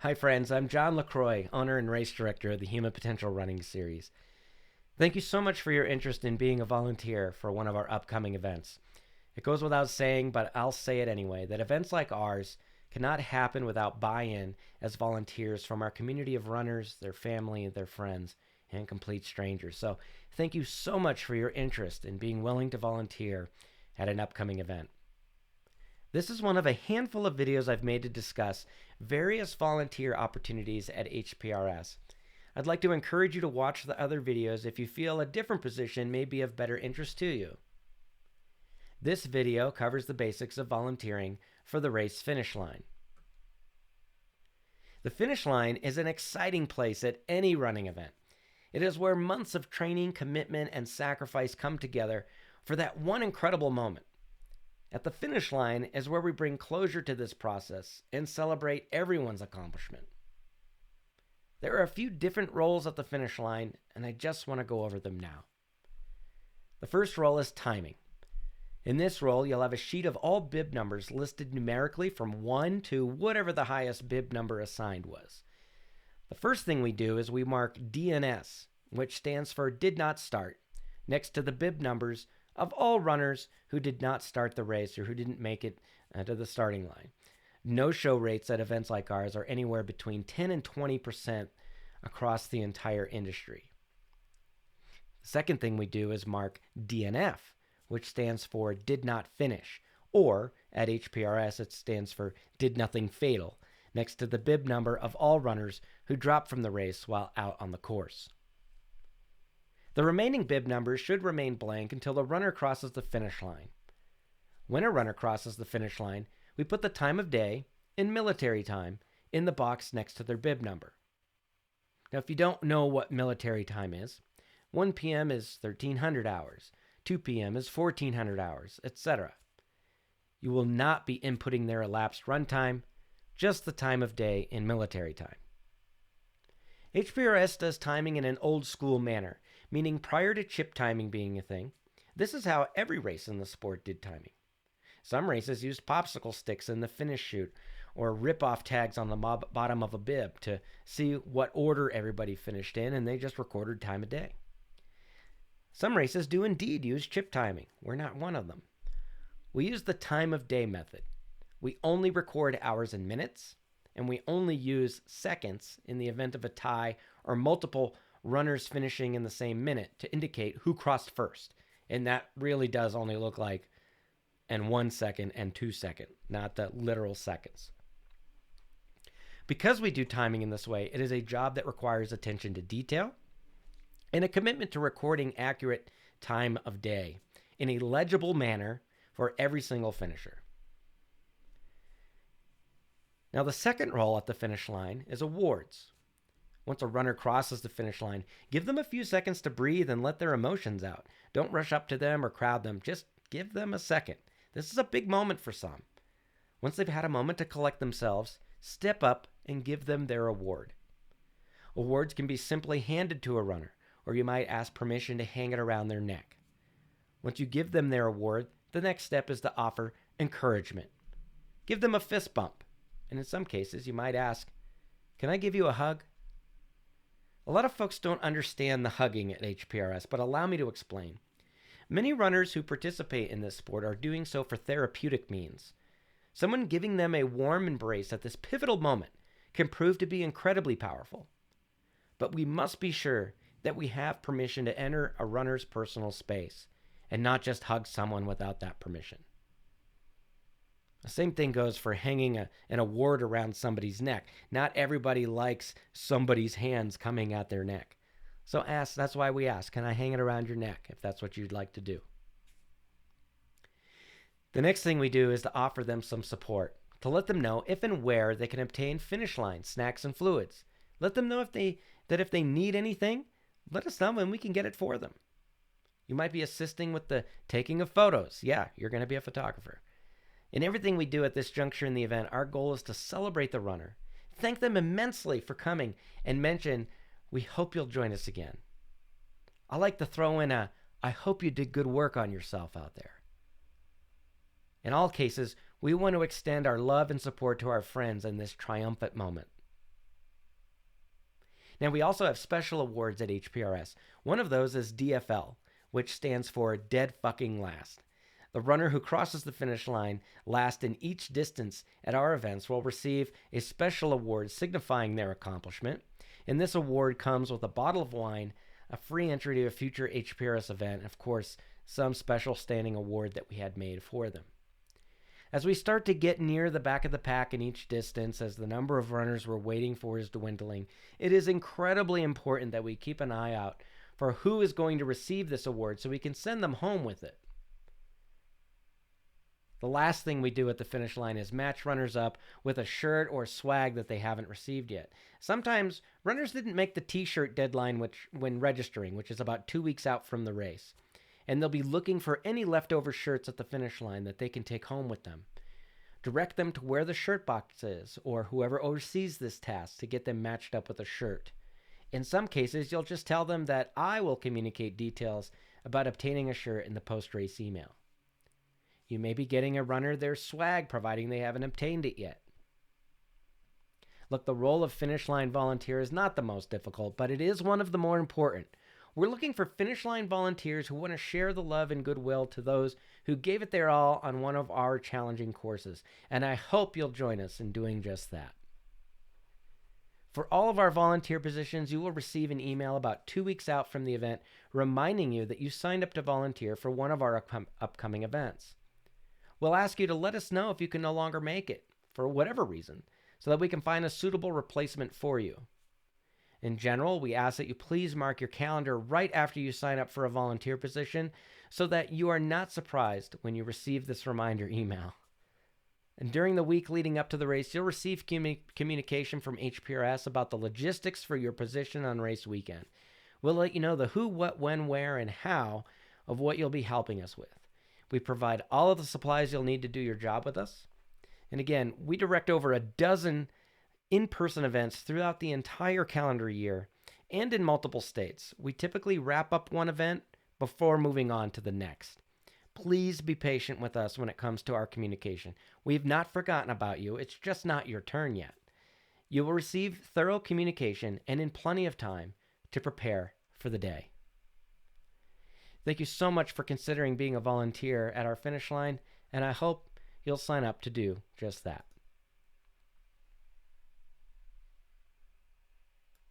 Hi, friends. I'm John LaCroix, owner and race director of the Human Potential Running Series. Thank you so much for your interest in being a volunteer for one of our upcoming events. It goes without saying, but I'll say it anyway, that events like ours cannot happen without buy-in as volunteers from our community of runners, their family, their friends, and complete strangers. So thank you so much for your interest in being willing to volunteer at an upcoming event. This is one of a handful of videos I've made to discuss various volunteer opportunities at HPRS. I'd like to encourage you to watch the other videos if you feel a different position may be of better interest to you. This video covers the basics of volunteering for the race finish line. The finish line is an exciting place at any running event. It is where months of training, commitment, and sacrifice come together for that one incredible moment. At the finish line is where we bring closure to this process and celebrate everyone's accomplishment. There are a few different roles at the finish line, and I just want to go over them now. The first role is timing. In this role, you'll have a sheet of all bib numbers listed numerically from 1 to whatever the highest bib number assigned was. The first thing we do is we mark DNS, which stands for Did Not Start, next to the bib numbers of all runners who did not start the race or who didn't make it to the starting line. No-show rates at events like ours are anywhere between 10 and 20% across the entire industry. The second thing we do is mark DNF, which stands for Did Not Finish, or at HPRS it stands for Did Nothing Fatal, next to the bib number of all runners who dropped from the race while out on the course. The remaining bib numbers should remain blank until the runner crosses the finish line. When a runner crosses the finish line, we put the time of day, in military time, in the box next to their bib number. Now, if you don't know what military time is, 1 p.m. is 1300 hours, 2 p.m. is 1400 hours, etc. You will not be inputting their elapsed run time, just the time of day in military time. HPRS does timing in an old school manner, meaning prior to chip timing being a thing. This is how every race in the sport did timing. Some races used popsicle sticks in the finish chute or rip-off tags on the bottom of a bib to see what order everybody finished in, and they just recorded time of day. Some races do indeed use chip timing. We're not one of them. We use the time of day method. We only record hours and minutes, and we only use seconds in the event of a tie or multiple runners finishing in the same minute to indicate who crossed first. And that really does only look like and 1 second and 2 seconds, not the literal seconds. Because we do timing in this way, it is a job that requires attention to detail and a commitment to recording accurate time of day in a legible manner for every single finisher. Now, the second role at the finish line is awards. Once a runner crosses the finish line, give them a few seconds to breathe and let their emotions out. Don't rush up to them or crowd them. Just give them a second. This is a big moment for some. Once they've had a moment to collect themselves, step up and give them their award. Awards can be simply handed to a runner, or you might ask permission to hang it around their neck. Once you give them their award, the next step is to offer encouragement. Give them a fist bump. And in some cases, you might ask, "Can I give you a hug?" A lot of folks don't understand the hugging at HPRS, but allow me to explain. Many runners who participate in this sport are doing so for therapeutic means. Someone giving them a warm embrace at this pivotal moment can prove to be incredibly powerful. But we must be sure that we have permission to enter a runner's personal space and not just hug someone without that permission. The same thing goes for hanging an award around somebody's neck. Not everybody likes somebody's hands coming at their neck. So that's why we ask, can I hang it around your neck if that's what you'd like to do? The next thing we do is to offer them some support, to let them know if and where they can obtain finish line snacks and fluids. Let them know if they need anything, let us know and we can get it for them. You might be assisting with the taking of photos. Yeah, you're going to be a photographer. In everything we do at this juncture in the event, our goal is to celebrate the runner, thank them immensely for coming, and mention, we hope you'll join us again. I like to throw in I hope you did good work on yourself out there. In all cases, we want to extend our love and support to our friends in this triumphant moment. Now, we also have special awards at HPRS. One of those is DFL, which stands for Dead Fucking Last. The runner who crosses the finish line last in each distance at our events will receive a special award signifying their accomplishment. And this award comes with a bottle of wine, a free entry to a future HPRS event, and of course, some special standing award that we had made for them. As we start to get near the back of the pack in each distance, as the number of runners we're waiting for is dwindling, it is incredibly important that we keep an eye out for who is going to receive this award so we can send them home with it. The last thing we do at the finish line is match runners up with a shirt or swag that they haven't received yet. Sometimes runners didn't make the t-shirt deadline when registering, which is about 2 weeks out from the race. And they'll be looking for any leftover shirts at the finish line that they can take home with them. Direct them to where the shirt box is, or whoever oversees this task, to get them matched up with a shirt. In some cases, you'll just tell them that I will communicate details about obtaining a shirt in the post-race email. You may be getting a runner their swag, providing they haven't obtained it yet. Look, the role of finish line volunteer is not the most difficult, but it is one of the more important. We're looking for finish line volunteers who want to share the love and goodwill to those who gave it their all on one of our challenging courses, and I hope you'll join us in doing just that. For all of our volunteer positions, you will receive an email about 2 weeks out from the event reminding you that you signed up to volunteer for one of our upcoming events. We'll ask you to let us know if you can no longer make it, for whatever reason, so that we can find a suitable replacement for you. In general, we ask that you please mark your calendar right after you sign up for a volunteer position so that you are not surprised when you receive this reminder email. And during the week leading up to the race, you'll receive communication from HPRS about the logistics for your position on race weekend. We'll let you know the who, what, when, where, and how of what you'll be helping us with. We provide all of the supplies you'll need to do your job with us. And again, we direct over a dozen in-person events throughout the entire calendar year and in multiple states. We typically wrap up one event before moving on to the next. Please be patient with us when it comes to our communication. We've not forgotten about you. It's just not your turn yet. You will receive thorough communication and in plenty of time to prepare for the day. Thank you so much for considering being a volunteer at our finish line, and I hope you'll sign up to do just that.